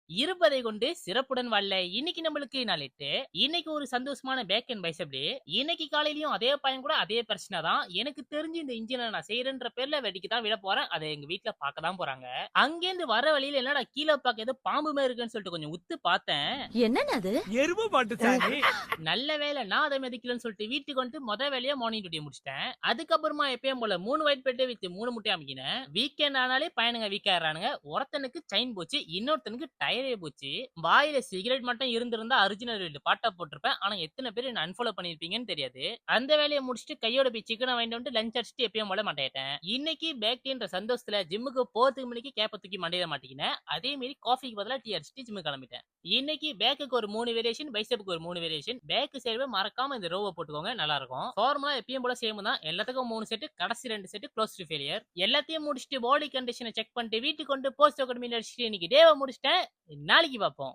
இருப்பதை கொண்டு சிறப்புடன் வாழ. இன்னைக்கு நம்மளுக்கு நாளெட்டு. இன்னைக்கு ஒரு சந்தோஷமான பேக் அண்ட் பைசெப் டே. இன்னைக்கு காலையிலயும் அதே பையன் கூட அதே பிரச்சனை தான். எனக்கு தெரிஞ்சு இந்த இன்ஜின நான் செய்றேன்ற பேர்ல வெடிக்க தான் விட போறேன். அத எங்க வீட்ல பார்க்க தான் போறாங்க. அங்கேருந்து வர வழியில என்னடா கீழ பார்க்க ஏதோ பாம்பு மாரி இருக்குன்னு சொல்லிட்டு கொஞ்சம் உத்து பார்த்தேன். என்னன்னு அது? எரும மாட்டு சாணி. நல்ல வேளை நான் அத மிதிக்கலன்னு சொல்லிட்டு வீட்டுக்கு வந்துட்டு வேலையா மார்னிங் டியூட்டிய முடிச்சுட்டேன். அதுக்கப்புறமா எப்பயும் போல 3 ஒயிட் பிரெட் வித் 3 முட்டை அமுக்கினேன். வீக்கெண்ட் ஆனாலே பையனுங்க வீக் ஆயிடுறானுங்க. ஒருத்தனுக்கு செயின் போச்சு, இன்னொருத்தனுக்கு டயரே போச்சு. வாயில சிகரெட் மட்டும் இருந்திருந்தா அர்ஜுனர் 2 பாட்டா போட்டிருப்பேன். ஆனா எத்தனை பேர் என்ன அன்ஃபாலோ பண்ணிருப்பீங்கன்னு தெரியாது. அந்த வேலையை முடிச்சுட்டு கையோட போய் சிக்கனை வாங்கிட்டு வந்து லஞ்ச் அடிச்சுட்டு எப்பயும் போல மாட்டேன். இன்னைக்கு பேக்டேன்ற சந்தோஷத்துல ஜிம்முக்கு போறதுக்கு முன்னாடி கேப்ப தூக்கி மண்டையில மாட்டிக்கினேன். அதே மாதிரி காஃபிக்கு பதிலா டீ அடிச்சுட்டு ஜிம்மு கிளம்பிட்டேன். இன்னைக்கு பேக்குக்கு ஒரு 3 வேரியேஷன், பைசெப்புக்கு ஒரு 3 வேரியேஷன். பேக் சைடுல மறக்காம இந்த ரோவை போட்டுக்கோங்க, நல்லா இருக்கும். ஃபார்முலா எப்பயும் போல சேம் தான். எல்லாத்துக்கும் 3 செட், கடைசி 2 செட் க்ளோஸ் டு ஃபெயிலியர். எல்லாத்தையும் முடிச்சுட்டு பாடி கண்டிஷனை செக் பண்ணிட்டு வீட்டுக்கு கொண்டு போஸ்ட் அகாடமில அடிச்சுட்டு இன்னைக்கு டேவை முடிச்சிட்டேன். நாளைக்கு பார்ப்போம்.